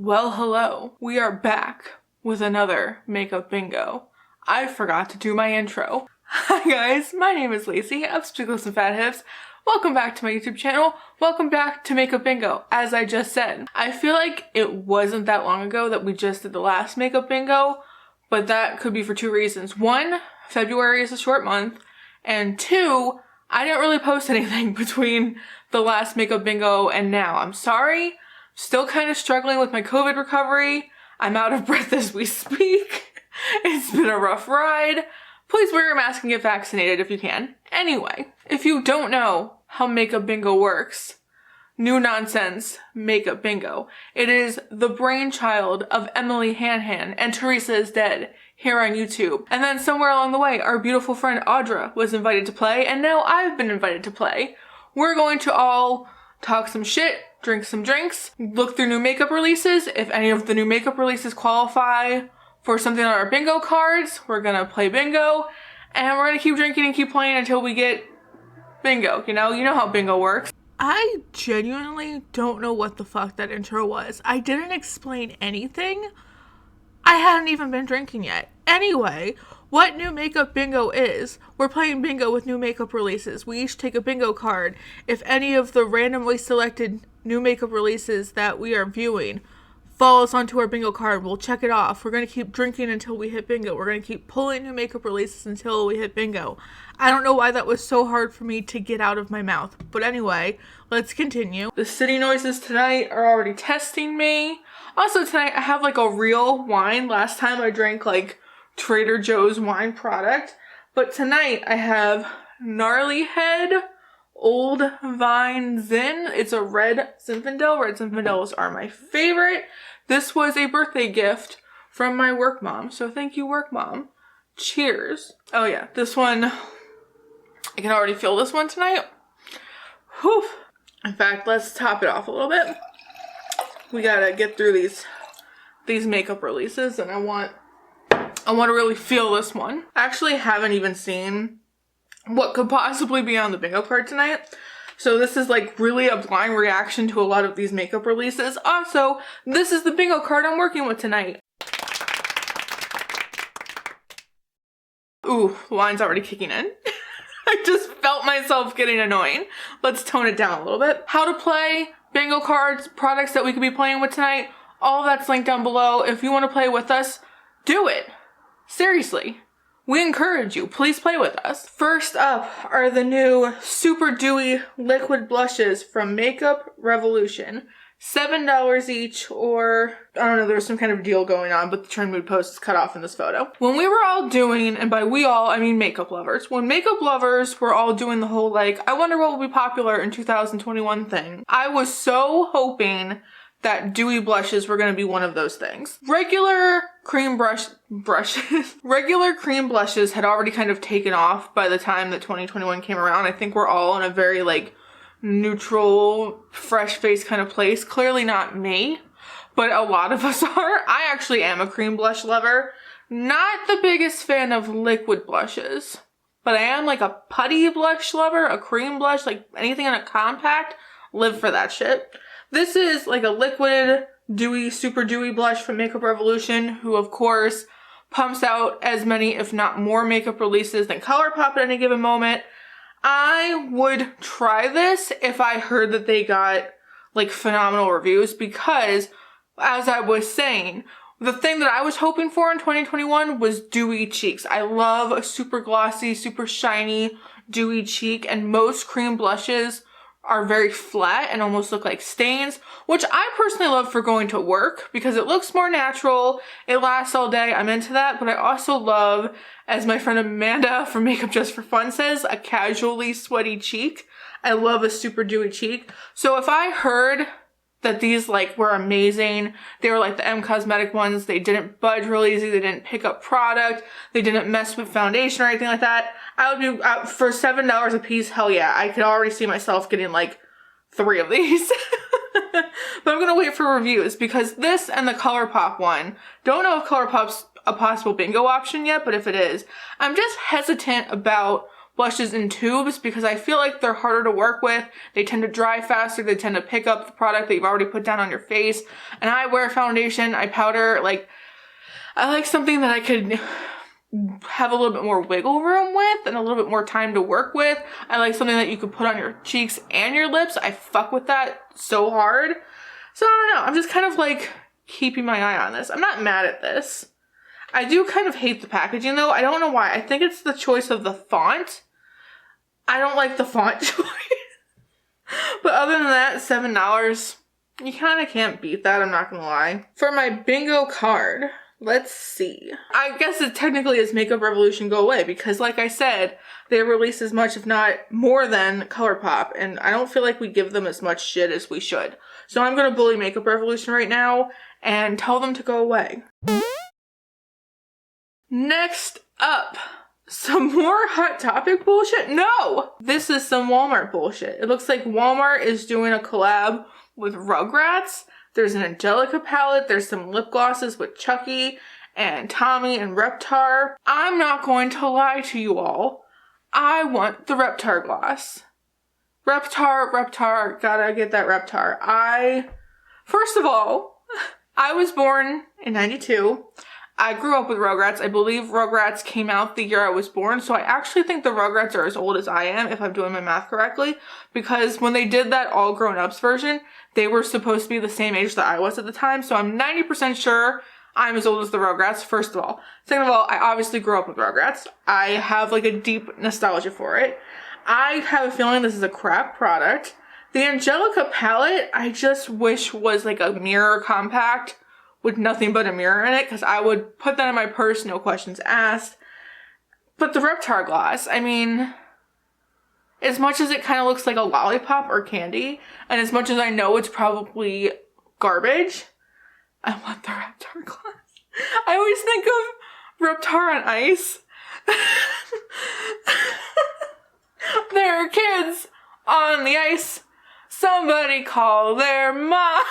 Well, hello. We are back with another makeup bingo. I forgot to do my intro. Hi guys, my name is Lacie of Spiegles and Fat Hips. Welcome back to my YouTube channel. Welcome back to Makeup Bingo, as I just said. I feel like it wasn't that long ago that we just did the last makeup bingo, but that could be for two reasons. One, February is a short month, and two, I didn't really post anything between the last makeup bingo and now. I'm sorry. Still kind of struggling with my COVID recovery. I'm out of breath as we speak. It's been a rough ride. Please wear your mask and get vaccinated if you can. Anyway, if you don't know how makeup bingo works, new nonsense makeup bingo. It is the brainchild of Emily Hanhan and Teresa is Dead here on YouTube. And then somewhere along the way, our beautiful friend Audra was invited to play, and now I've been invited to play. We're going to all talk some shit, drink some drinks, look through new makeup releases. If any of the new makeup releases qualify for something on our bingo cards, we're gonna play bingo, and we're gonna keep drinking and keep playing until we get bingo. You know how bingo works. I genuinely don't know what the fuck that intro was. I didn't explain anything. I hadn't even been drinking yet. Anyway, what new makeup bingo is, we're playing bingo with new makeup releases. We each take a bingo card. If any of the randomly selected new makeup releases that we are viewing falls onto our bingo card, we'll check it off. We're going to keep drinking until we hit bingo. We're going to keep pulling new makeup releases until we hit bingo. I don't know why that was so hard for me to get out of my mouth. But anyway, let's continue. The city noises tonight are already testing me. Also tonight I have like a real wine. Last time I drank like Trader Joe's wine product. But tonight I have Gnarly Head Old Vine Zin. It's a red Zinfandel. Red Zinfandels are my favorite. This was a birthday gift from my work mom. So thank you, work mom. Cheers. Oh yeah, this one, I can already feel this one tonight. Whew. In fact, let's top it off a little bit. We gotta get through these makeup releases, and I want to really feel this one. I actually haven't even seen what could possibly be on the bingo card tonight. So this is like really a blind reaction to a lot of these makeup releases. Also, this is the bingo card I'm working with tonight. Ooh, the wine's already kicking in. I just felt myself getting annoying. Let's tone it down a little bit. How to play, bingo cards, products that we could be playing with tonight. All that's linked down below. If you want to play with us, do it. Seriously. We encourage you. Please play with us. First up are the new Super Dewy liquid blushes from Makeup Revolution. $7 each, or I don't know, there's some kind of deal going on, but the Trend Mood post is cut off in this photo. When we were all doing, and by we all, I mean makeup lovers. When makeup lovers were all doing the whole like, I wonder what will be popular in 2021 thing, I was so hoping that dewy blushes were going to be one of those things. Regular cream regular cream blushes had already kind of taken off by the time that 2021 came around. I think we're all in a very like neutral, fresh face kind of place. Clearly not me, but a lot of us are. I actually am a cream blush lover. Not the biggest fan of liquid blushes, but I am like a putty blush lover, a cream blush, like anything in a compact, live for that shit. This is like a liquid, dewy, super dewy blush from Makeup Revolution, who of course pumps out as many, if not more, makeup releases than Colourpop at any given moment. I would try this if I heard that they got like phenomenal reviews, because as I was saying, the thing that I was hoping for in 2021 was dewy cheeks. I love a super glossy, super shiny, dewy cheek, and most cream blushes are very flat and almost look like stains, which I personally love for going to work because it looks more natural, it lasts all day, I'm into that. But I also love, as my friend Amanda from Makeup Just for Fun says, a casually sweaty cheek. I love a super dewy cheek. So if I heard that these like were amazing, they were like the M Cosmetic ones, they didn't budge real easy, they didn't pick up product, they didn't mess with foundation or anything like that, I would be out for $7 a piece. Hell yeah, I could already see myself getting like 3 of these. But I'm gonna wait for reviews because this and the Colourpop one, don't know if Colourpop's a possible bingo option yet, but if it is, I'm just hesitant about blushes in tubes because I feel like they're harder to work with. They tend to dry faster. They tend to pick up the product that you've already put down on your face. And I wear foundation, I powder, like, I like something that I could have a little bit more wiggle room with and a little bit more time to work with. I like something that you could put on your cheeks and your lips. I fuck with that so hard. So I don't know, I'm just kind of like keeping my eye on this. I'm not mad at this. I do kind of hate the packaging though. I don't know why. I think it's the choice of the font. I don't like the font choice. But other than that, $7, you kind of can't beat that, I'm not gonna lie. For my bingo card, let's see. I guess it technically is Makeup Revolution Go Away because like I said, they release as much if not more than Colourpop and I don't feel like we give them as much shit as we should. So I'm gonna bully Makeup Revolution right now and tell them to go away. Next up, some more Hot Topic bullshit? No! This is some Walmart bullshit. It looks like Walmart is doing a collab with Rugrats. There's an Angelica palette. There's some lip glosses with Chucky and Tommy and Reptar. I'm not going to lie to you all. I want the Reptar gloss. Reptar, gotta get that Reptar. First of all, I was born in 92. I grew up with Rugrats. I believe Rugrats came out the year I was born, so I actually think the Rugrats are as old as I am, if I'm doing my math correctly, because when they did that all grown-ups version, they were supposed to be the same age that I was at the time, so I'm 90% sure I'm as old as the Rugrats, first of all. Second of all, I obviously grew up with Rugrats. I have like a deep nostalgia for it. I have a feeling this is a crap product. The Angelica palette, I just wish was like a mirror compact with nothing but a mirror in it, because I would put that in my purse, no questions asked. But the Reptar gloss, I mean, as much as it kind of looks like a lollipop or candy, and as much as I know it's probably garbage, I want the Reptar gloss. I always think of Reptar on ice. There are kids on the ice. Somebody call their mom.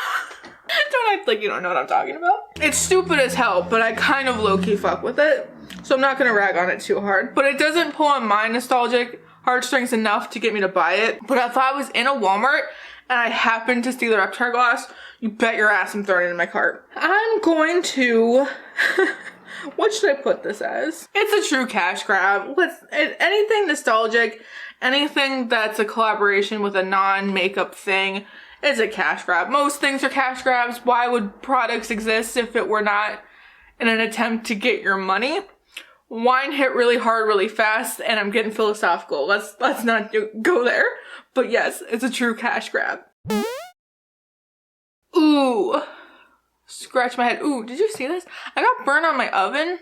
Don't act like you don't know what I'm talking about. It's stupid as hell, but I kind of low-key fuck with it. So I'm not gonna rag on it too hard. But it doesn't pull on my nostalgic heartstrings enough to get me to buy it. But if I was in a Walmart and I happened to see the Reptar gloss, you bet your ass I'm throwing it in my cart. I'm going to... What should I put this as? It's a true cash grab. Anything nostalgic, anything that's a collaboration with a non-makeup thing, it's a cash grab. Most things are cash grabs. Why would products exist if it were not in an attempt to get your money? Wine hit really hard, really fast, and I'm getting philosophical. Let's not go there. But yes, it's a true cash grab. Ooh. Scratch my head. Ooh, did you see this? I got burned on my oven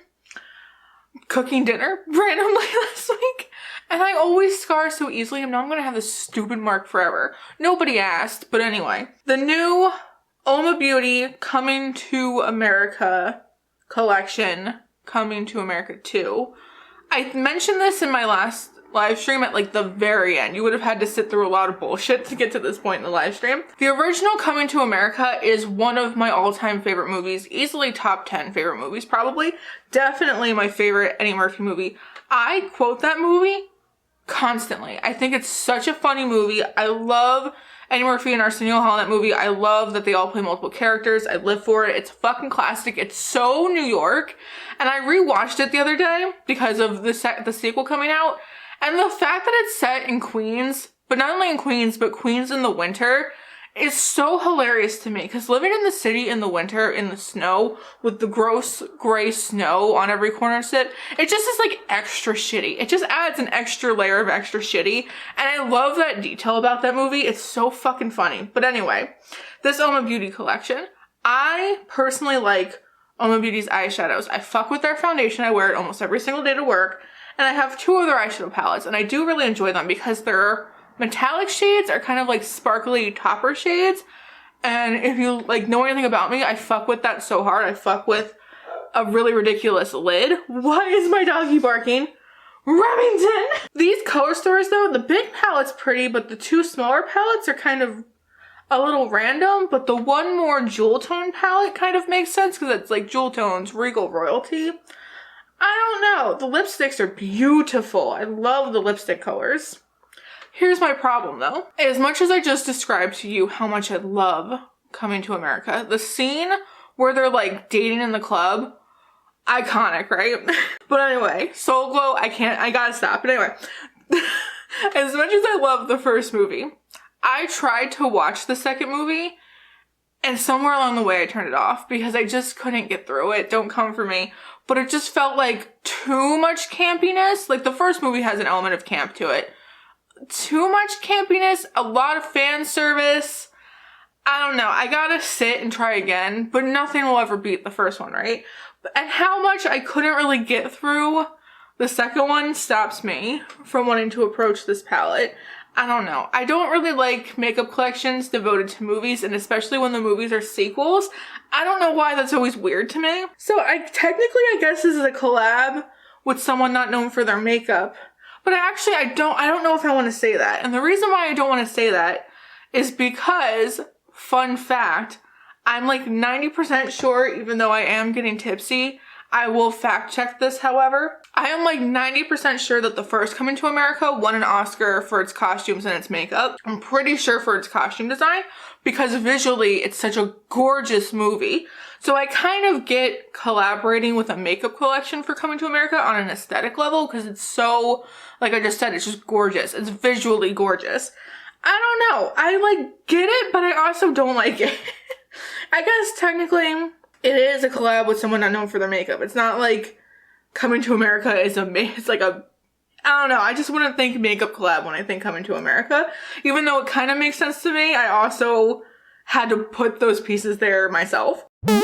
cooking dinner randomly last week. And I always scar so easily, and now I'm gonna have this stupid mark forever. Nobody asked, but anyway. The new Oma Beauty Coming to America collection, Coming to America 2. I mentioned this in my last live stream at like the very end. You would have had to sit through a lot of bullshit to get to this point in the live stream. The original Coming to America is one of my all-time favorite movies, easily top 10 favorite movies probably. Definitely my favorite Eddie Murphy movie. I quote that movie constantly. I think it's such a funny movie. I love Eddie Murphy and Arsenio Hall in that movie. I love that they all play multiple characters. I live for it. It's a fucking classic. It's so New York. And I rewatched it the other day because of the sequel coming out. And the fact that it's set in Queens, but not only in Queens, but Queens in the winter, is so hilarious to me. Because living in the city in the winter, in the snow, with the gross gray snow on every corner sit, it just is like extra shitty. It just adds an extra layer of extra shitty. And I love that detail about that movie. It's so fucking funny. But anyway, this Oma Beauty collection, I personally like Oma Beauty's eyeshadows. I fuck with their foundation. I wear it almost every single day to work. And I have two other eyeshadow palettes, and I do really enjoy them because their metallic shades are kind of like sparkly topper shades. And if you like know anything about me, I fuck with that so hard. I fuck with a really ridiculous lid. Why is my doggy barking? Remington! These color stores though, the big palette's pretty, but the two smaller palettes are kind of a little random. But the one more jewel tone palette kind of makes sense because it's like jewel tones, Regal Royalty. I don't know. The lipsticks are beautiful. I love the lipstick colors. Here's my problem though. As much as I just described to you how much I love Coming to America, the scene where they're like dating in the club, iconic, right? But anyway, Soul Glow, I gotta stop. But anyway, as much as I love the first movie, I tried to watch the second movie and somewhere along the way I turned it off because I just couldn't get through it. Don't come for me. But it just felt like too much campiness. Like the first movie has an element of camp to it. Too much campiness, a lot of fan service. I don't know. I gotta sit and try again, but nothing will ever beat the first one, right? And how much I couldn't really get through the second one stops me from wanting to approach this palette. I don't know. I don't really like makeup collections devoted to movies, and especially when the movies are sequels. I don't know why that's always weird to me. So I guess this is a collab with someone not known for their makeup. But I don't know if I want to say that. And the reason why I don't want to say that is because, fun fact, I'm like 90% sure, even though I am getting tipsy, I will fact check this, however. I am like 90% sure that the first Coming to America won an Oscar for its costumes and its makeup. I'm pretty sure for its costume design because visually it's such a gorgeous movie. So I kind of get collaborating with a makeup collection for Coming to America on an aesthetic level because it's so, like I just said, it's just gorgeous. It's visually gorgeous. I don't know. I like get it, but I also don't like it. I guess technically it is a collab with someone not known for their makeup. It's not like Coming to America is it's like a, I don't know. I just wouldn't think makeup collab when I think Coming to America. Even though it kind of makes sense to me, I also had to put those pieces there myself. There's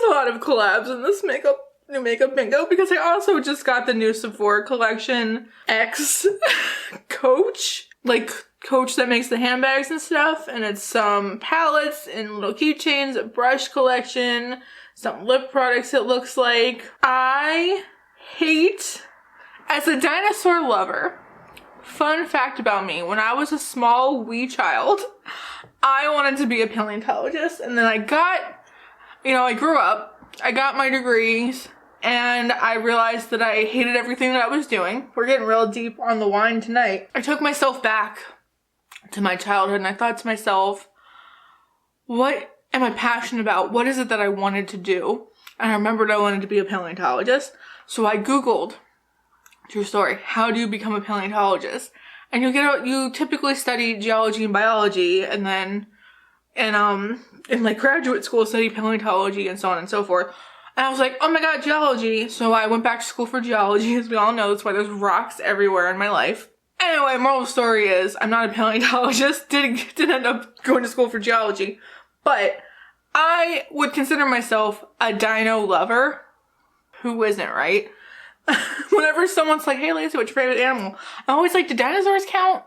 a lot of collabs in this new makeup bingo because I also just got the new Sephora collection X Coach, like Coach that makes the handbags and stuff, and it's some palettes and little keychains, a brush collection, some lip products it looks like. I hate, as a dinosaur lover, fun fact about me, when I was a small wee child, I wanted to be a paleontologist, and then I grew up, I got my degrees, and I realized that I hated everything that I was doing. We're getting real deep on the wine tonight. I took myself back to my childhood and I thought to myself, what am I passionate about? What is it that I wanted to do? And I remembered I wanted to be a paleontologist. So I Googled, true story, how do you become a paleontologist? And you typically study geology and biology, and then in like graduate school study paleontology and so on and so forth. And I was like, oh my god, geology. So I went back to school for geology, as we all know. That's why there's rocks everywhere in my life. Anyway, moral of the story is I'm not a paleontologist. Didn't end up going to school for geology. But I would consider myself a dino lover. Who isn't, right? Whenever someone's like, hey Lacie, what's your favorite animal? I'm always like, do dinosaurs count?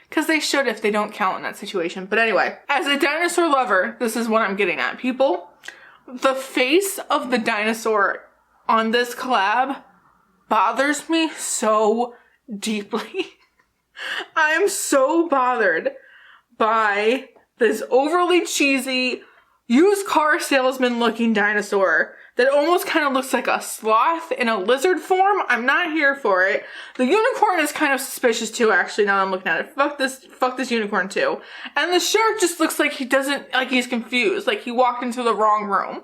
Because they should if they don't count in that situation. But anyway, as a dinosaur lover, this is what I'm getting at, people. The face of the dinosaur on this collab bothers me so deeply. I'm so bothered by this overly cheesy used car salesman looking dinosaur that almost kind of looks like a sloth in a lizard form. I'm not here for it. The unicorn is kind of suspicious too, actually, now that I'm looking at it. Fuck this unicorn too. And the shark just looks like he's confused, like he walked into the wrong room.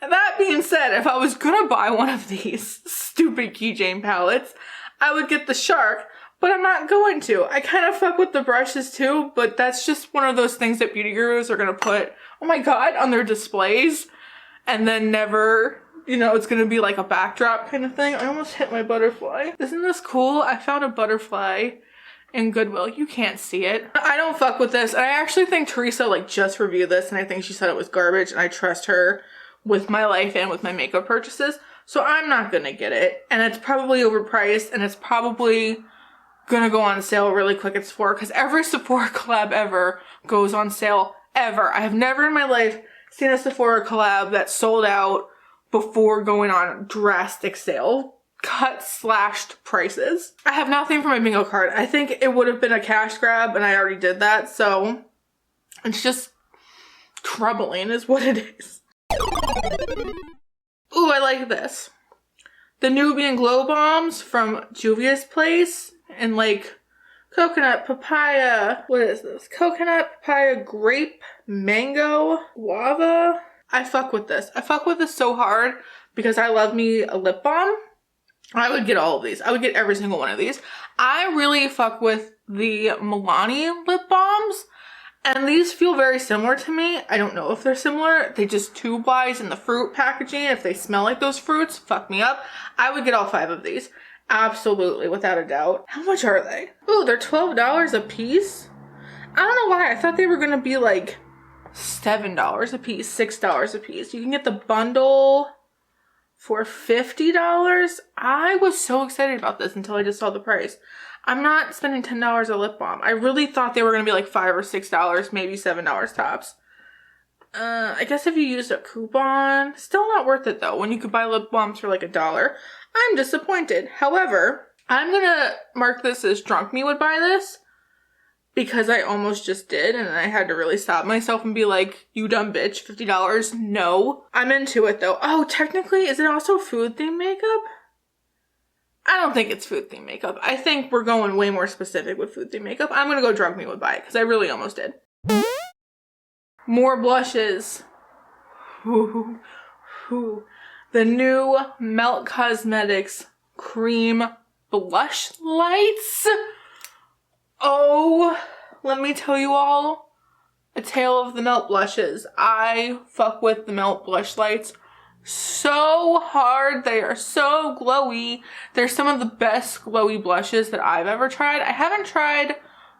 That being said, if I was gonna buy one of these stupid keychain palettes, I would get the shark, but I'm not going to. I kind of fuck with the brushes too, but that's just one of those things that beauty gurus are gonna put, oh my god, on their displays, and then never, it's gonna be like a backdrop kind of thing. I almost hit my butterfly. Isn't this cool? I found a butterfly in Goodwill. You can't see it. I don't fuck with this. I actually think Teresa just reviewed this, and I think she said it was garbage, and I trust her with my life and with my makeup purchases. So I'm not gonna get it. And it's probably overpriced, and it's probably gonna go on sale really quick at Sephora, because every Sephora collab ever goes on sale ever. I have never in my life seen a Sephora collab that sold out before going on drastic sale. Slashed prices. I have nothing for my bingo card. I think it would have been a cash grab, and I already did that, so it's just troubling is what it is. Ooh, I like this. The Nubian Glow Balms from Juvia's place. And like coconut, papaya. What is this? Coconut, papaya, grape, mango, guava. I fuck with this. I fuck with this so hard because I love me a lip balm. I would get all of these. I would get every single one of these. I really fuck with the Milani lip balms. And these feel very similar to me. I don't know if they're similar. They just tube-wise in the fruit packaging. If they smell like those fruits, fuck me up. I would get all 5 of these. Absolutely, without a doubt. How much are they? Ooh, they're $12 a piece. I don't know why. I thought they were gonna be like $7 a piece, $6 a piece. You can get the bundle for $50. I was so excited about this until I just saw the price. I'm not spending $10 a lip balm. I really thought they were gonna be like $5 or $6, maybe $7 tops. I guess if you used a coupon, still not worth it though, when you could buy lip balms for like $1. I'm disappointed. However, I'm gonna mark this as drunk me would buy this because I almost just did and I had to really stop myself and be like, you dumb bitch, $50? No. I'm into it though. Oh, technically, is it also food themed makeup? I don't think it's food themed makeup. I think we're going way more specific with food themed makeup. I'm gonna go drunk me would buy it because I really almost did. More blushes. Ooh, ooh. The new Mora Cosmetics Cream Blush Lights. Oh, let me tell you all a tale of the Melt blushes. I fuck with the Melt blush lights so hard. They are so glowy. They're some of the best glowy blushes that I've ever tried. I haven't tried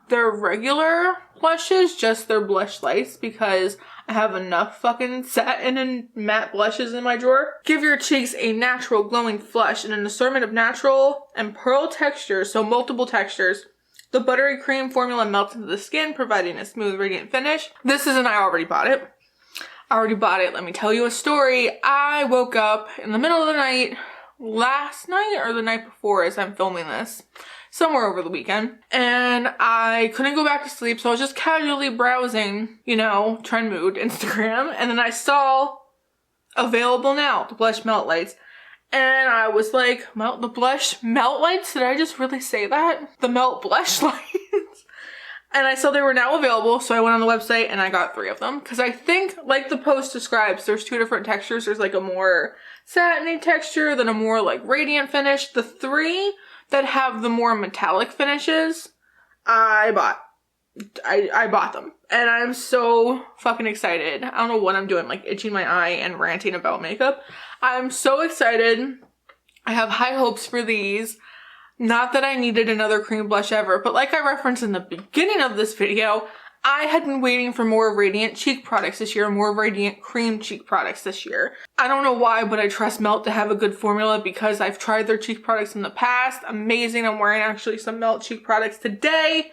their regular blushes, just their blush lights, because I have enough fucking satin and matte blushes in my drawer. Give your cheeks a natural glowing flush in an assortment of natural and pearl textures, so multiple textures. The buttery cream formula melts into the skin, providing a smooth, radiant finish. This isn't, I already bought it. Let me tell you a story. I woke up in the middle of the night, last night or the night before as I'm filming this, somewhere over the weekend, and I couldn't go back to sleep, so I was just casually browsing, you know, trend mood, Instagram, and then I saw available now, the blush melt lights, and I was like, the blush melt lights? Did I just really say that? The melt blush lights? And I saw they were now available, so I went on the website and I got 3 of them, because I think, like the post describes, there's 2 different textures. There's like a more satiny texture, then a more like radiant finish. The 3 that have the more metallic finishes, I bought them. And I'm so fucking excited. I don't know what I'm doing, like itching my eye and ranting about makeup. I'm so excited. I have high hopes for these. Not that I needed another cream blush ever, but like I referenced in the beginning of this video, I had been waiting for more radiant cheek products this year, more radiant cream cheek products this year. I don't know why, but I trust Melt to have a good formula because I've tried their cheek products in the past. Amazing. I'm wearing actually some Melt cheek products today.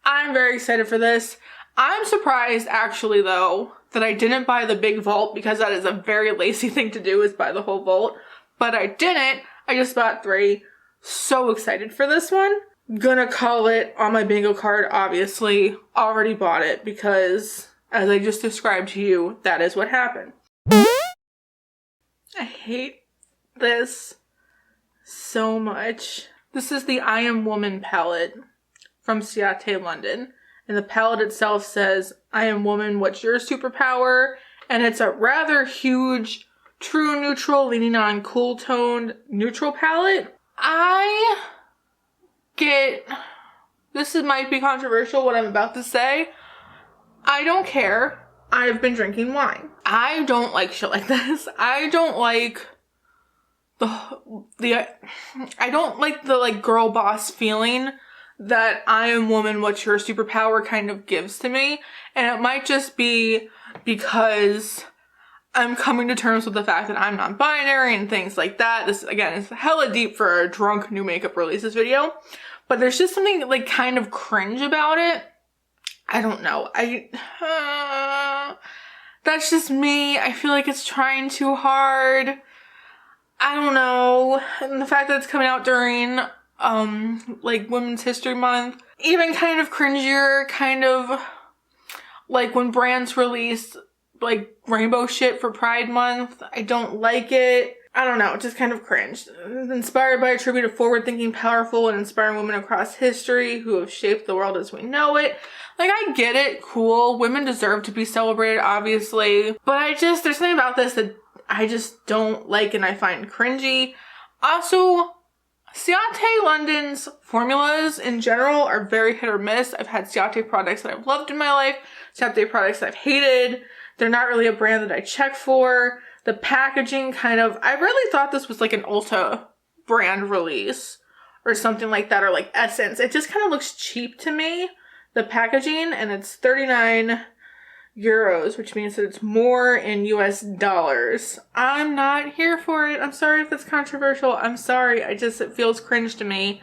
I'm very excited for this. I'm surprised actually though that I didn't buy the big vault because that is a very lazy thing to do, is buy the whole vault. But I didn't. I just bought 3. So excited for this one. Gonna call it on my bingo card, obviously. Already bought it because, as I just described to you, that is what happened. I hate this so much. This is the I Am Woman palette from Ciate London. And the palette itself says, I am woman, what's your superpower? And it's a rather huge, true neutral, leaning on cool toned neutral palette. Might be controversial what I'm about to say. I don't care. I've been drinking wine. I don't like shit like this. I don't like the like girl boss feeling that I am woman, what's your superpower kind of gives to me. And it might just be because I'm coming to terms with the fact that I'm non-binary and things like that. This, again, is hella deep for a drunk new makeup releases video. But there's just something, like, kind of cringe about it. I don't know. That's just me. I feel like it's trying too hard. I don't know. And the fact that it's coming out during, like, Women's History Month. Even kind of cringier, kind of like when brands release like rainbow shit for Pride Month. I don't like it. I don't know, just kind of cringed. Inspired by a tribute to forward-thinking, powerful, and inspiring women across history who have shaped the world as we know it. Like, I get it, cool. Women deserve to be celebrated, obviously. But there's something about this that I just don't like and I find cringy. Also, Ciate London's formulas in general are very hit or miss. I've had Ciate products that I've loved in my life, Ciate products that I've hated. They're not really a brand that I check for. The packaging I really thought this was like an Ulta brand release or something like that, or like Essence. It just kind of looks cheap to me, the packaging, and it's 39 euros, which means that it's more in US dollars. I'm not here for it. I'm sorry if that's controversial. I'm sorry. It feels cringe to me.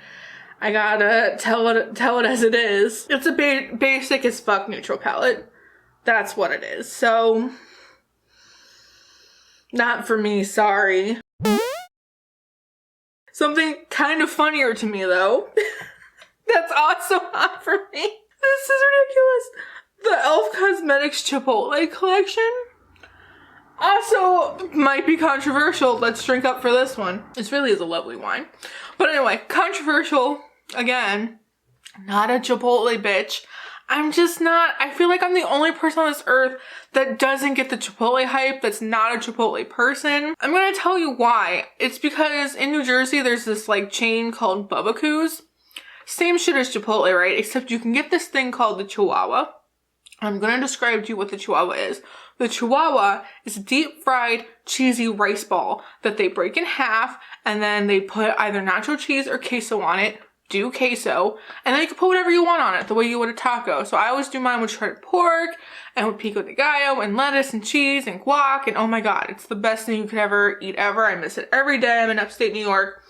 I gotta tell it as it is. It's a basic as fuck neutral palette. That's what it is. So, not for me, sorry. Something kind of funnier to me though. That's also not for me. This is ridiculous. The e.l.f. Cosmetics Chipotle collection also might be controversial. Let's drink up for this one. This really is a lovely wine. But anyway, controversial again. Not a Chipotle bitch. I'm just not, I feel like I'm the only person on this earth that doesn't get the Chipotle hype, that's not a Chipotle person. I'm gonna tell you why. It's because in New Jersey, there's this like chain called Bubba. Same shit as Chipotle, right? Except you can get this thing called the Chihuahua. I'm gonna describe to you what the Chihuahua is. The Chihuahua is a deep fried cheesy rice ball that they break in half and then they put either nacho cheese or queso on it. Do queso, and then you can put whatever you want on it, the way you would a taco. So I always do mine with shredded pork, and with pico de gallo, and lettuce, and cheese, and guac, and oh my god, it's the best thing you could ever eat ever. I miss it every day. I'm in upstate New York.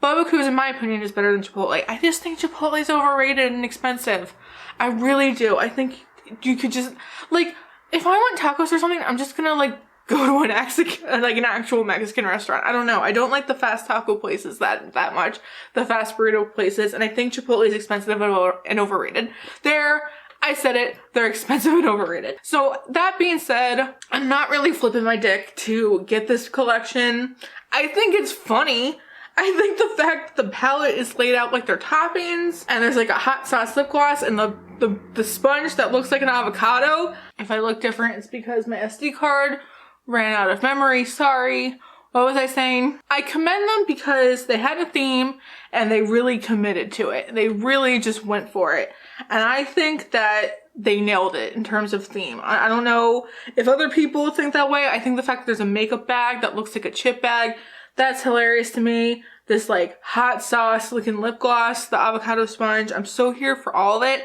Bubba, in my opinion, is better than Chipotle. I just think Chipotle is overrated and expensive. I really do. I think you could just, like, if I want tacos or something, I'm just gonna, like, go to an actual Mexican restaurant. I don't know. I don't like the fast taco places that much. The fast burrito places. And I think Chipotle is expensive and overrated. I said it. They're expensive and overrated. So that being said, I'm not really flipping my dick to get this collection. I think it's funny. I think the fact that the palette is laid out like their toppings and there's like a hot sauce lip gloss and the sponge that looks like an avocado. If I look different, it's because my SD card ran out of memory, sorry. What was I saying? I commend them because they had a theme and they really committed to it. They really just went for it. And I think that they nailed it in terms of theme. I don't know if other people think that way. I think the fact that there's a makeup bag that looks like a chip bag, that's hilarious to me. This like hot sauce looking lip gloss, the avocado sponge, I'm so here for all of it.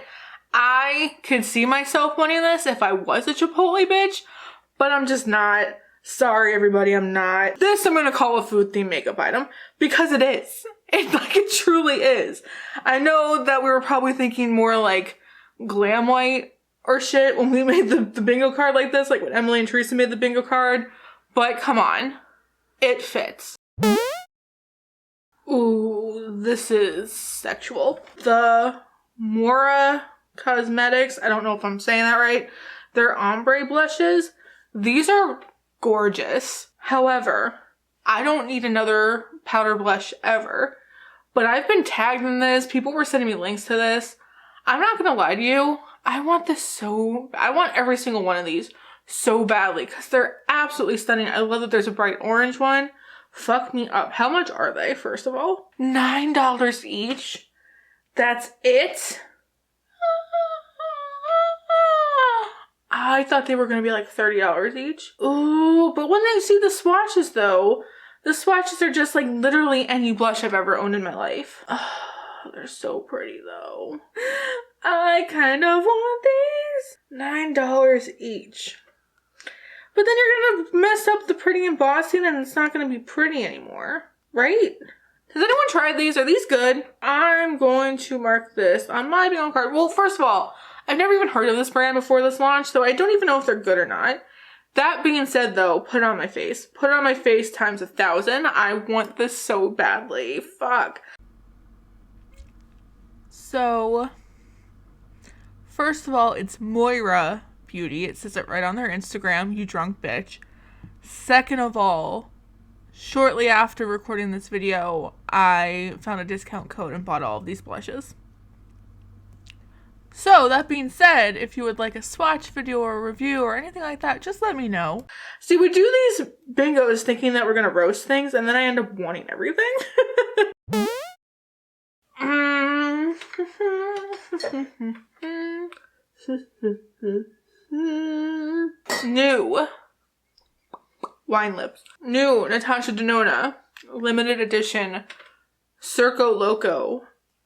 I could see myself wanting this if I was a Chipotle bitch, but I'm just not. Sorry, everybody, I'm not. This I'm gonna call a food themed makeup item because it is. It truly is. I know that we were probably thinking more like glam white or shit when we made the bingo card like this, like when Emily and Teresa made the bingo card, but come on, it fits. Ooh, this is sexual. The Mora Cosmetics, I don't know if I'm saying that right, they're ombre blushes. These are gorgeous. However, I don't need another powder blush ever, but I've been tagged in this. People were sending me links to this. I'm not gonna lie to you. I want every single one of these so badly because they're absolutely stunning. I love that there's a bright orange one. Fuck me up. How much are they, first of all? $9 each. That's it? I thought they were going to be like $30 each. Ooh, but when they see the swatches though, the swatches are just like literally any blush I've ever owned in my life. Oh, they're so pretty though. I kind of want these. $9 each. But then you're going to mess up the pretty embossing and it's not going to be pretty anymore, right? Has anyone tried these? Are these good? I'm going to mark this on my bingo card. Well, first of all, I've never even heard of this brand before this launch, so I don't even know if they're good or not. That being said, though, put it on my face. Put it on my face times 1,000. I want this so badly. Fuck. So, first of all, it's Mora Beauty. It says it right on their Instagram, you drunk bitch. Second of all, shortly after recording this video, I found a discount code and bought all of these blushes. So, that being said, if you would like a swatch video or a review or anything like that, just let me know. See, we do these bingos thinking that we're going to roast things, and then I end up wanting everything. New wine lips. New Natasha Denona limited edition Circo Loco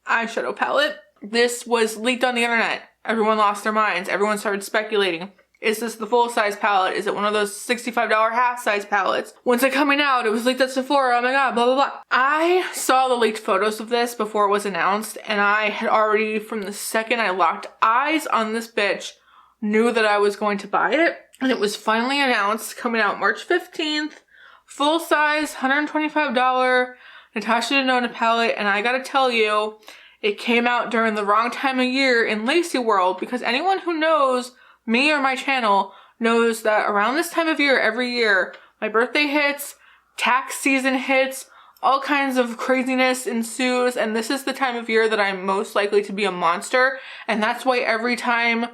eyeshadow palette. This was leaked on the internet. Everyone lost their minds. Everyone started speculating. Is this the full-size palette? Is it one of those $65 half-size palettes? When's it coming out? It was leaked at Sephora. Oh my god, blah, blah, blah. I saw the leaked photos of this before it was announced, and I had already, from the second I locked eyes on this bitch, knew that I was going to buy it. And it was finally announced, coming out March 15th. Full-size, $125 Natasha Denona palette, and I gotta tell you, it came out during the wrong time of year in Lacie world, because anyone who knows me or my channel knows that around this time of year, every year, my birthday hits, tax season hits, all kinds of craziness ensues, and this is the time of year that I'm most likely to be a monster, and that's why every time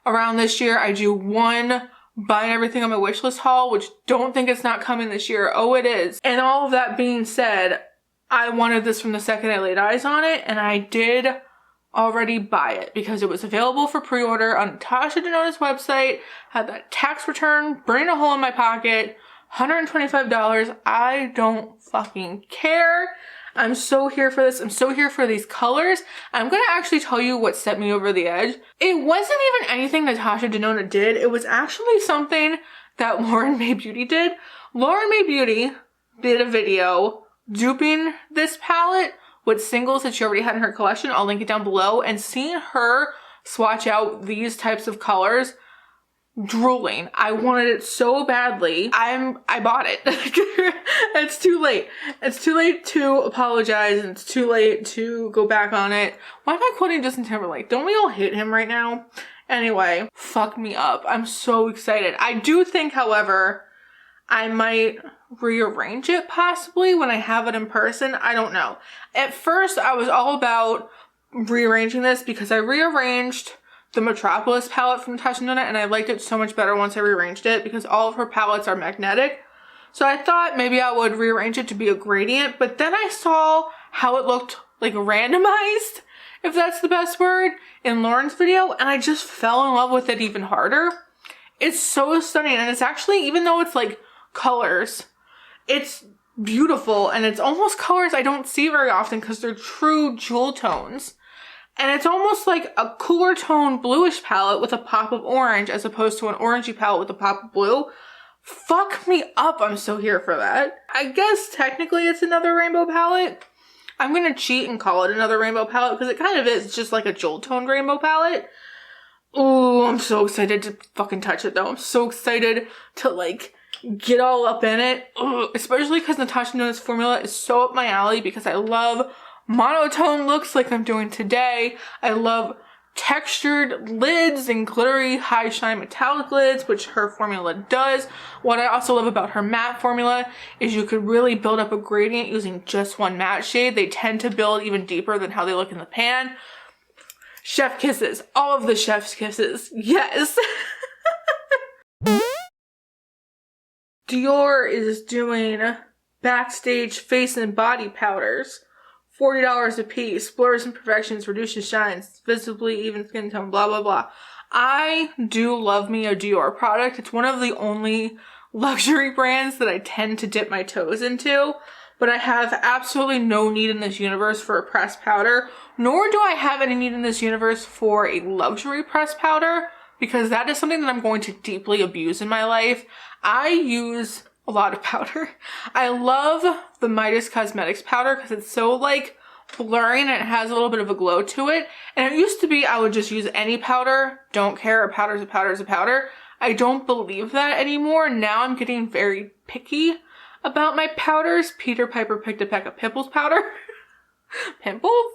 around this year I do one buying everything on my wishlist haul, which don't think it's not coming this year. Oh, it is. And all of that being said, I wanted this from the second I laid eyes on it, and I did already buy it because it was available for pre-order on Natasha Denona's website, had that tax return burning a hole in my pocket, $125. I don't fucking care. I'm so here for this. I'm so here for these colors. I'm gonna actually tell you what set me over the edge. It wasn't even anything Natasha Denona did. It was actually something that Oma Beauty did. Oma Beauty did a video duping this palette with singles that she already had in her collection. I'll link it down below. And seeing her swatch out these types of colors, drooling. I wanted it so badly. I bought it. It's too late. It's too late to apologize, and it's too late to go back on it. Why am I quoting Justin Timberlake? Don't we all hate him right now? Anyway, fuck me up. I'm so excited. I do think, however, I might rearrange it possibly when I have it in person. I don't know. At first, I was all about rearranging this because I rearranged the Metropolis palette from Natasha Denona, and I liked it so much better once I rearranged it because all of her palettes are magnetic. So I thought maybe I would rearrange it to be a gradient, but then I saw how it looked like randomized, if that's the best word, in Lauren's video, and I just fell in love with it even harder. It's so stunning, and it's actually, even though it's like colors, it's beautiful, and it's almost colors I don't see very often because they're true jewel tones. And it's almost like a cooler tone bluish palette with a pop of orange as opposed to an orangey palette with a pop of blue. Fuck me up, I'm so here for that. I guess technically it's another rainbow palette. I'm gonna cheat and call it another rainbow palette because it kind of is just like a jewel toned rainbow palette. Ooh, I'm so excited to fucking touch it though. I'm so excited to like get all up in it. Ugh, especially because Natasha Denona's formula is so up my alley because I love monotone looks like I'm doing today. I love textured lids and glittery high shine metallic lids, which her formula does. What I also love about her matte formula is you could really build up a gradient using just one matte shade. They tend to build even deeper than how they look in the pan. Chef kisses. All of the chef's kisses. Yes. Dior is doing Backstage face and body powders. $40 a piece. Blurs imperfections, reduces shines, visibly even skin tone, blah, blah, blah. I do love me a Dior product. It's one of the only luxury brands that I tend to dip my toes into. But I have absolutely no need in this universe for a pressed powder. Nor do I have any need in this universe for a luxury pressed powder, because that is something that I'm going to deeply abuse in my life. I use a lot of powder. I love the Mora Cosmetics powder because it's so like blurring and it has a little bit of a glow to it. And it used to be I would just use any powder, don't care, a powder's a powder's a powder. I don't believe that anymore. Now I'm getting very picky about my powders. Peter Piper picked a peck of pimples powder. Pimples?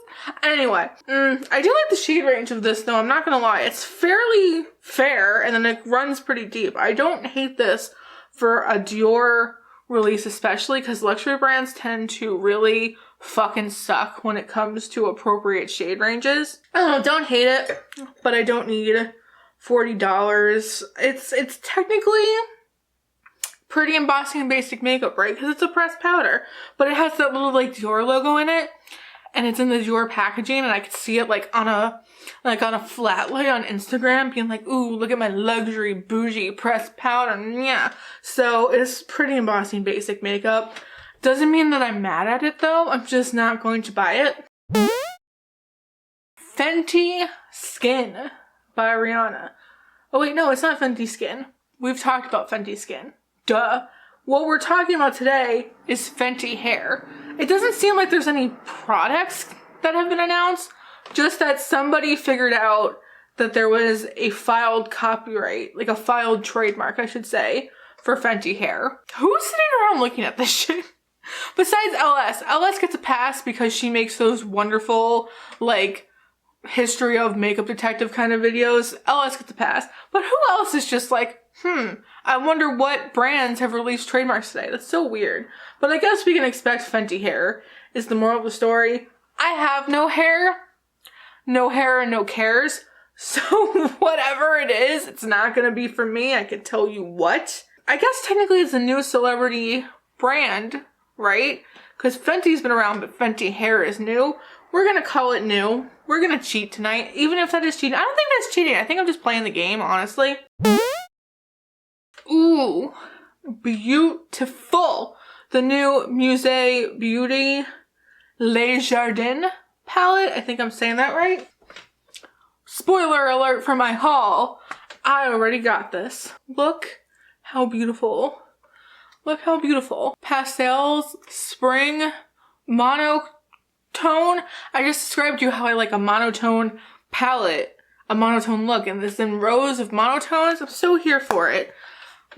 Anyway, I do like the shade range of this though, I'm not gonna lie. It's fairly fair and then it runs pretty deep. I don't hate this for a Dior release especially, because luxury brands tend to really fucking suck when it comes to appropriate shade ranges. I don't know, don't hate it, but I don't need $40. It's technically pretty embossing and basic makeup, right? Because it's a pressed powder, but it has that little like Dior logo in it, and it's in the Dior packaging, and I could see it like on a flat lay on Instagram being like, ooh, look at my luxury bougie pressed powder. Yeah. So it's pretty embossing basic makeup. Doesn't mean that I'm mad at it though. I'm just not going to buy it. Fenty Skin by Rihanna. Oh wait, no, it's not Fenty Skin. We've talked about Fenty Skin. Duh. What we're talking about today is Fenty Hair. It doesn't seem like there's any products that have been announced, just that somebody figured out that there was a filed copyright, like a filed trademark, I should say, for Fenty Hair. Who's sitting around looking at this shit? Besides LS. LS gets a pass because she makes those wonderful, like, history of makeup detective kind of videos. LS gets a pass. But who else is just like, I wonder what brands have released trademarks today. That's so weird. But I guess we can expect Fenty Hair is the moral of the story. I have no hair and no cares. So whatever it is, it's not gonna be for me. I can tell you what. I guess technically it's a new celebrity brand, right? Because Fenty's been around, but Fenty Hair is new. We're gonna call it new. We're gonna cheat tonight. Even if that is cheating. I don't think that's cheating. I think I'm just playing the game, honestly. Ooh, beautiful. The new Oma Beauty Les Jardins palette. I think I'm saying that right. Spoiler alert for my haul. I already got this. Look how beautiful. Look how beautiful. Pastels, spring, monotone. I just described to you how I like a monotone palette, a monotone look, and this in rows of monotones. I'm so here for it.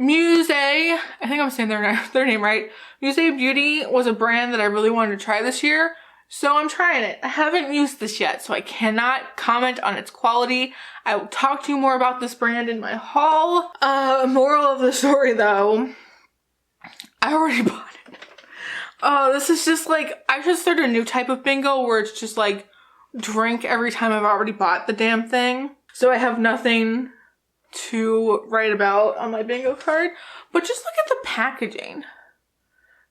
I think I'm saying their name right. Oma Beauty was a brand that I really wanted to try this year, so I'm trying it. I haven't used this yet, so I cannot comment on its quality. I will talk to you more about this brand in my haul. Moral of the story though, I already bought it. Oh, this is just like, I should start a new type of bingo where it's just like drink every time I've already bought the damn thing. So I have nothing to write about on my bingo card. But just look at the packaging.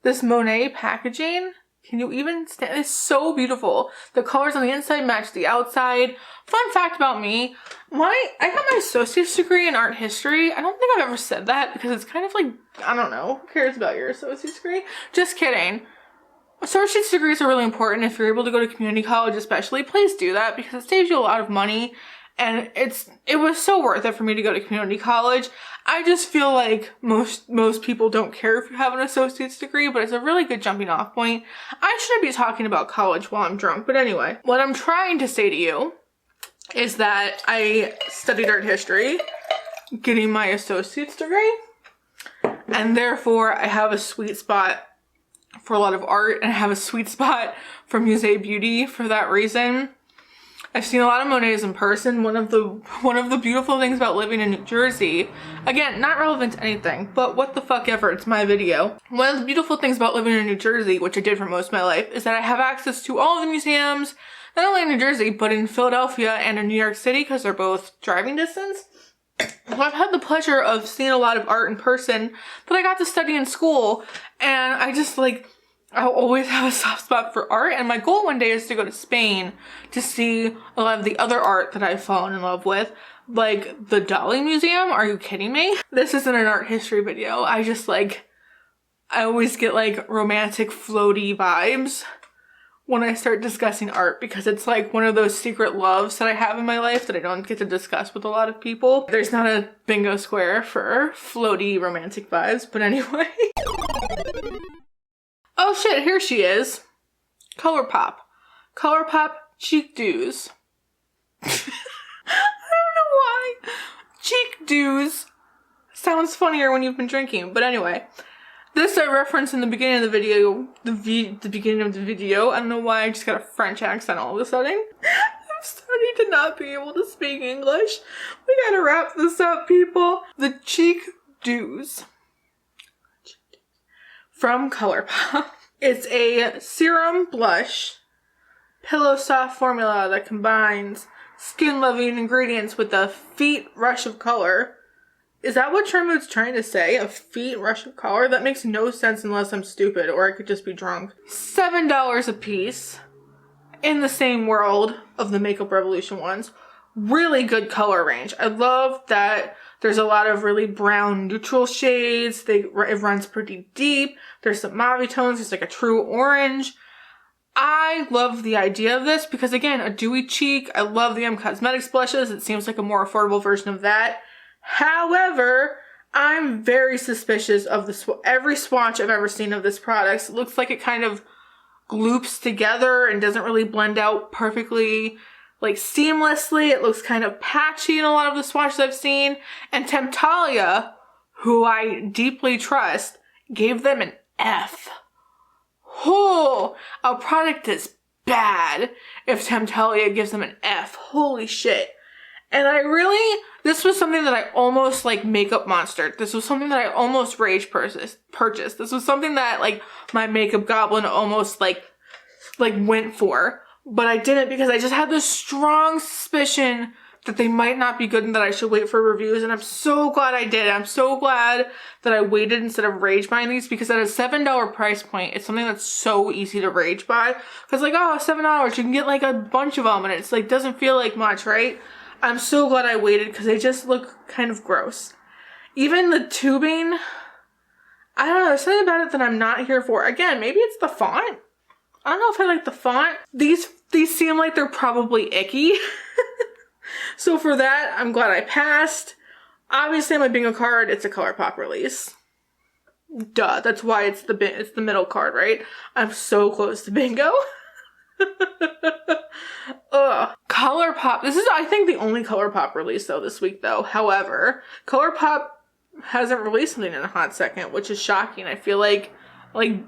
This Monet packaging. Can you even stand? It's so beautiful. The colors on the inside match the outside. Fun fact about me, I got my associate's degree in art history. I don't think I've ever said that because it's kind of like, I don't know, who cares about your associate's degree? Just kidding. Associate's degrees are really important. If you're able to go to community college especially, please do that because it saves you a lot of money. And it was so worth it for me to go to community college. I just feel like most people don't care if you have an associate's degree, but it's a really good jumping off point. I shouldn't be talking about college while I'm drunk, but anyway. What I'm trying to say to you is that I studied art history, getting my associate's degree, and therefore I have a sweet spot for a lot of art, and I have a sweet spot for Oma Beauty for that reason. I've seen a lot of Monets in person. One of the beautiful things about living in New Jersey, again, not relevant to anything, but what the fuck ever, it's my video. One of the beautiful things about living in New Jersey, which I did for most of my life, is that I have access to all of the museums, not only in New Jersey, but in Philadelphia and in New York City, because they're both driving distance. So I've had the pleasure of seeing a lot of art in person that I got to study in school, and I just like, I'll always have a soft spot for art, and my goal one day is to go to Spain to see a lot of the other art that I've fallen in love with, like the Dali Museum. Are you kidding me? This isn't an art history video. I just like, I always get like romantic floaty vibes when I start discussing art because it's like one of those secret loves that I have in my life that I don't get to discuss with a lot of people. There's not a bingo square for floaty romantic vibes, but anyway. Oh shit, here she is. Colourpop. Colourpop Cheek Dews. I don't know why. Cheek Dews sounds funnier when you've been drinking, but anyway. This I referenced in the beginning of the video, the beginning of the video. I don't know why I just got a French accent all of a sudden. I'm starting to not be able to speak English. We gotta wrap this up, people. The Cheek Dews from Colourpop. It's a serum blush pillow soft formula that combines skin loving ingredients with a feet rush of color. Is that what Shermood's trying to say? A feet rush of color? That makes no sense unless I'm stupid or I could just be drunk. $7 a piece in the same world of the Makeup Revolution ones. Really good color range. I love that there's a lot of really brown neutral shades. It runs pretty deep. There's some mauve tones. There's like a true orange. I love the idea of this because, again, a dewy cheek. I love the Oma Cosmetics blushes. It seems like a more affordable version of that. However, I'm very suspicious of every swatch I've ever seen of this product. It looks like it kind of gloops together and doesn't really blend out perfectly, like seamlessly. It looks kind of patchy in a lot of the swatches I've seen. And Temptalia, who I deeply trust, gave them an F. Oh, a product is bad if Temptalia gives them an F. Holy shit. And this was something that I almost like makeup monstered. This was something that I almost rage purchased. This was something that like my makeup goblin almost like went for. But I didn't because I just had this strong suspicion that they might not be good and that I should wait for reviews. And I'm so glad I did. I'm so glad that I waited instead of rage buying these because at a $7 price point, it's something that's so easy to rage buy. Because like, oh, $7, you can get like a bunch of them and it's like doesn't feel like much, right? I'm so glad I waited because they just look kind of gross. Even the tubing, I don't know, there's something about it that I'm not here for. Again, maybe it's the font. I don't know if I like the font. These seem like they're probably icky. So for that, I'm glad I passed. Obviously on my bingo card, it's a Colourpop release. Duh, that's why it's the middle card, right? I'm so close to bingo. Ugh. Colourpop. This is, I think, the only Colourpop release though this week though. However, Colourpop hasn't released something in a hot second, which is shocking. I feel like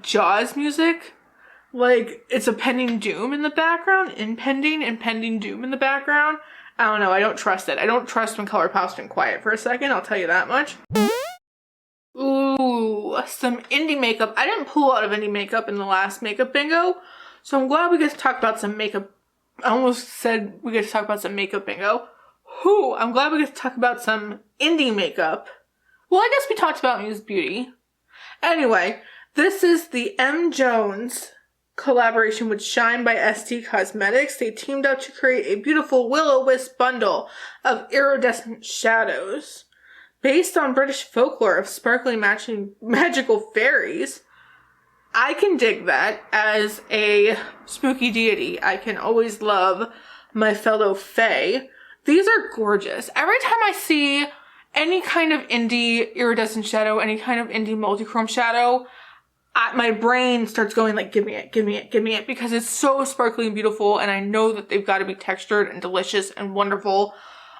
Jaws music, like it's a pending doom in the background, impending doom in the background. I don't know. I don't trust it. I don't trust when Colourpop's been quiet for a second. I'll tell you that much. Ooh, some indie makeup. I didn't pull out of indie makeup in the last makeup bingo, so I'm glad we get to talk about some makeup. I almost said we get to talk about some makeup bingo. Whew, I'm glad we get to talk about some indie makeup. Well, I guess we talked about Muse Beauty. Anyway, this is the M. Jones collaboration with Shine by ST Cosmetics. They teamed up to create a beautiful will-o-wisp bundle of iridescent shadows based on British folklore of sparkling magical fairies. I can dig that as a spooky deity. I can always love my fellow fae. These are gorgeous. Every time I see any kind of indie iridescent shadow, any kind of indie multi-chrome shadow, my brain starts going like, give me it, give me it, give me it, because it's so sparkly and beautiful, and I know that they've got to be textured and delicious and wonderful.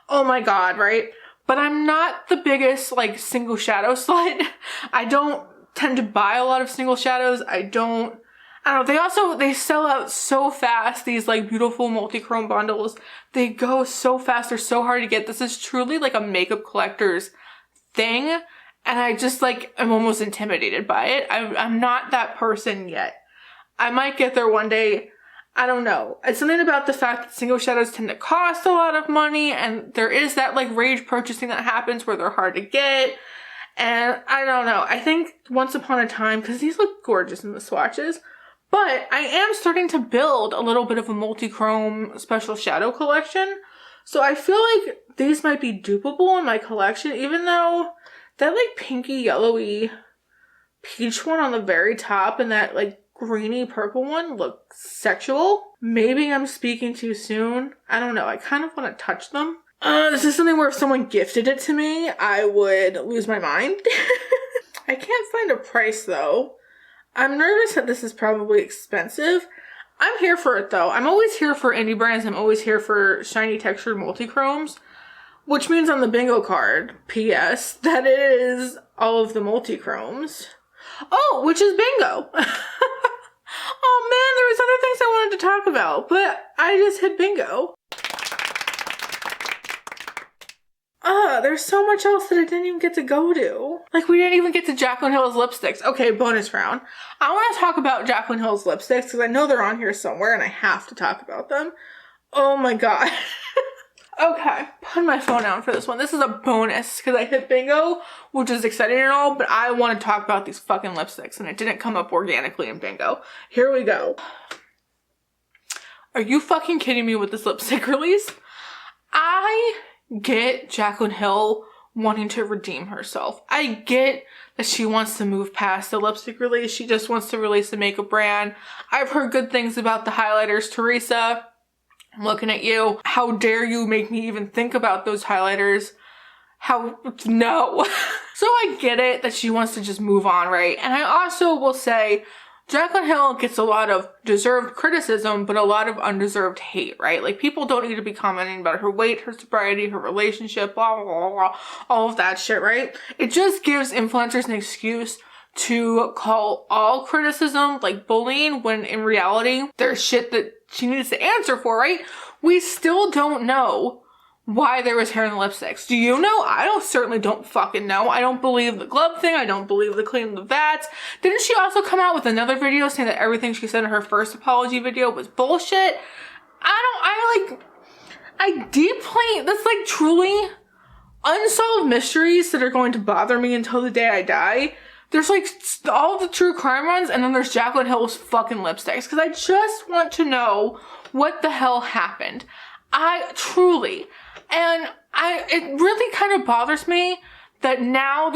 Oh my god, right? But I'm not the biggest like single shadow slut. I don't tend to buy a lot of single shadows. I don't know. They sell out so fast, these like beautiful multi-chrome bundles. They go so fast. They're so hard to get. This is truly like a makeup collector's thing. And I just like, I'm almost intimidated by it. I'm not that person yet. I might get there one day. I don't know. It's something about the fact that single shadows tend to cost a lot of money, and there is that like rage purchasing that happens where they're hard to get. And I don't know. I think once upon a time, because these look gorgeous in the swatches, but I am starting to build a little bit of a multi-chrome special shadow collection. So I feel like these might be dupable in my collection, even though that like pinky yellowy peach one on the very top and that like greeny purple one look sexual. Maybe I'm speaking too soon. I don't know. I kind of want to touch them. This is something where if someone gifted it to me, I would lose my mind. I can't find a price though. I'm nervous that this is probably expensive. I'm here for it though. I'm always here for indie brands. I'm always here for shiny textured multi-chromes. Which means on the bingo card, P.S., that is all of the multi-chromes. Oh, which is bingo. Oh man, there was other things I wanted to talk about, but I just hit bingo. There's so much else that I didn't even get to go to. Like, we didn't even get to Jaclyn Hill's lipsticks. Okay, bonus round. I want to talk about Jaclyn Hill's lipsticks because I know they're on here somewhere and I have to talk about them. Oh my god. Okay, put my phone down for this one. This is a bonus because I hit bingo, which is exciting and all, but I want to talk about these fucking lipsticks and it didn't come up organically in bingo. Here we go. Are you fucking kidding me with this lipstick release? I get Jaclyn Hill wanting to redeem herself. I get that she wants to move past the lipstick release. She just wants to release a makeup brand. I've heard good things about the highlighters, Teresa. I'm looking at you. How dare you make me even think about those highlighters? No. So I get it that she wants to just move on, right? And I also will say Jaclyn Hill gets a lot of deserved criticism, but a lot of undeserved hate, right? Like, people don't need to be commenting about her weight, her sobriety, her relationship, blah, blah, blah, blah, all of that shit, right? It just gives influencers an excuse to call all criticism like bullying when in reality there's shit that she needs to answer for, right? We still don't know why there was hair in the lipsticks. Do you know? I certainly don't fucking know. I don't believe the glove thing. I don't believe the cleaning the vats. Didn't she also come out with another video saying that everything she said in her first apology video was bullshit? I deeply, that's like truly unsolved mysteries that are going to bother me until the day I die. There's like all the true crime ones, and then there's Jaclyn Hill's fucking lipsticks, because I just want to know what the hell happened. It really kind of bothers me that now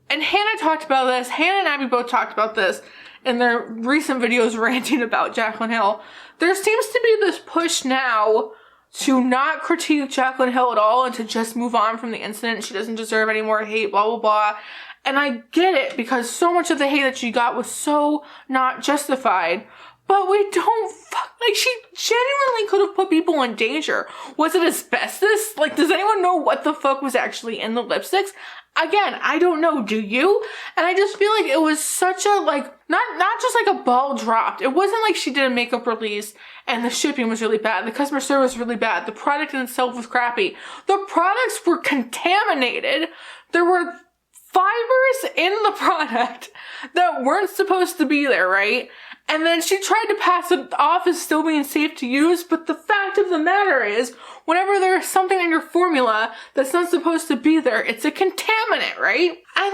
and Hannah talked about this, Hannah and Abby both talked about this in their recent videos ranting about Jaclyn Hill. There seems to be this push now to not critique Jaclyn Hill at all and to just move on from the incident. She doesn't deserve any more hate, blah, blah, blah. And I get it, because so much of the hate that she got was so not justified. But we don't like, she genuinely could have put people in danger. Was it asbestos? Like, does anyone know what the fuck was actually in the lipsticks? Again, I don't know, do you? And I just feel like it was such a, like, not just like a ball dropped. It wasn't like she did a makeup release and the shipping was really bad, the customer service was really bad, the product in itself was crappy. The products were contaminated. There were fibers in the product that weren't supposed to be there, right? And then she tried to pass it off as still being safe to use, but the fact of the matter is, whenever there's something in your formula that's not supposed to be there, it's a contaminant, right? And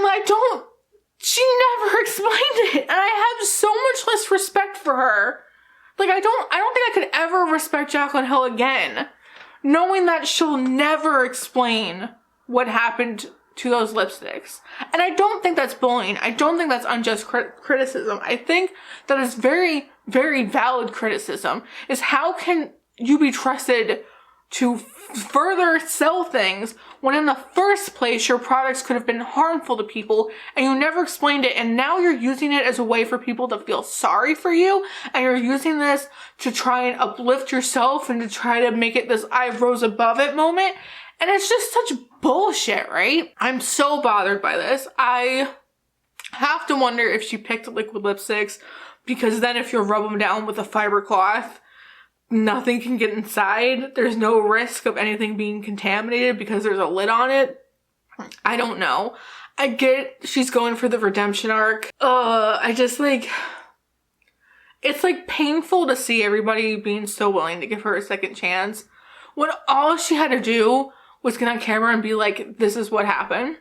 she never explained it, and I have so much less respect for her. Like, I don't think I could ever respect Jaclyn Hill again, knowing that she'll never explain what happened to those lipsticks. And I don't think that's bullying. I don't think that's unjust criticism. I think that is very, very valid criticism, is how can you be trusted to further sell things when in the first place your products could have been harmful to people and you never explained it, and now you're using it as a way for people to feel sorry for you, and you're using this to try and uplift yourself and to try to make it this I rose above it moment. And it's just such bullshit, right? I'm so bothered by this. I have to wonder if she picked liquid lipsticks, because then if you rub them down with a fiber cloth, nothing can get inside. There's no risk of anything being contaminated because there's a lid on it. I don't know. I get she's going for the redemption arc. It's like painful to see everybody being so willing to give her a second chance when all she had to do was get on camera and be like, this is what happened.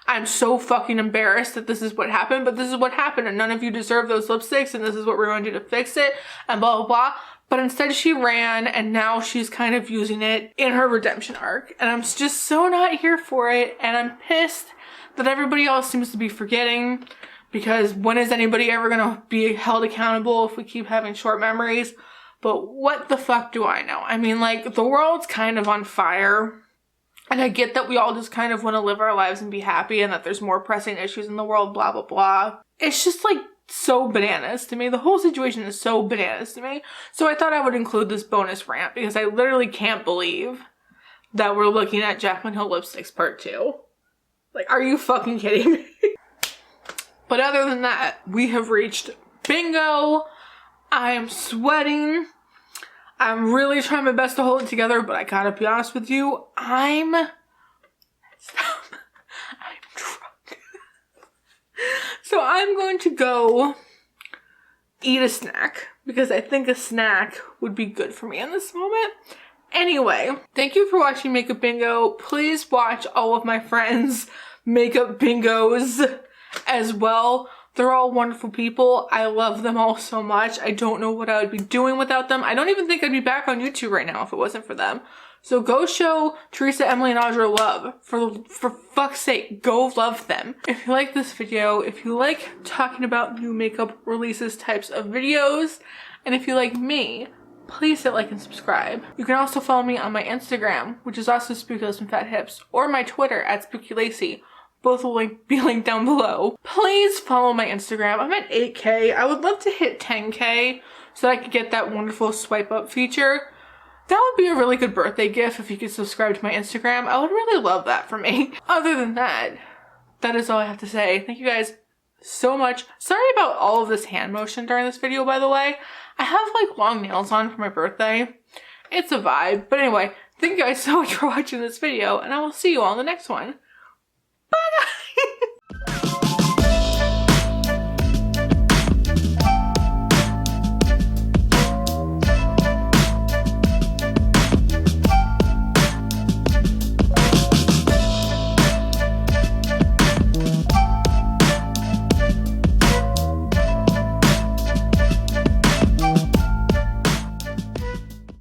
I'm so fucking embarrassed that this is what happened, but this is what happened, and none of you deserve those lipsticks, and this is what we're going to do to fix it, and blah, blah, blah. But instead she ran, and now she's kind of using it in her redemption arc. And I'm just so not here for it, and I'm pissed that everybody else seems to be forgetting, because when is anybody ever gonna be held accountable if we keep having short memories? But what the fuck do I know? I mean, like, the world's kind of on fire. And I get that we all just kind of want to live our lives and be happy, and that there's more pressing issues in the world, blah, blah, blah. It's just like so bananas to me. The whole situation is so bananas to me. So I thought I would include this bonus rant, because I literally can't believe that we're looking at Jaclyn Hill lipsticks part 2. Like, are you fucking kidding me? But other than that, we have reached bingo. I am sweating. I'm really trying my best to hold it together, but I gotta be honest with you, I'm drunk. So I'm going to go eat a snack because I think a snack would be good for me in this moment. Anyway, thank you for watching Makeup Bingo. Please watch all of my friends' makeup bingos as well. They're all wonderful people. I love them all so much. I don't know what I would be doing without them. I don't even think I'd be back on YouTube right now if it wasn't for them. So go show Teresa, Emily, and Audra love. For fuck's sake, go love them. If you like this video, if you like talking about new makeup releases types of videos, and if you like me, please hit like and subscribe. You can also follow me on my Instagram, which is also SpookyLaceandFatHips, or my Twitter at SpookyLacie. Both will be linked down below. Please follow my Instagram. I'm at 8K. I would love to hit 10K so that I could get that wonderful swipe up feature. That would be a really good birthday gift if you could subscribe to my Instagram. I would really love that for me. Other than that, that is all I have to say. Thank you guys so much. Sorry about all of this hand motion during this video, by the way. I have like long nails on for my birthday. It's a vibe. But anyway, thank you guys so much for watching this video, and I will see you all in the next one.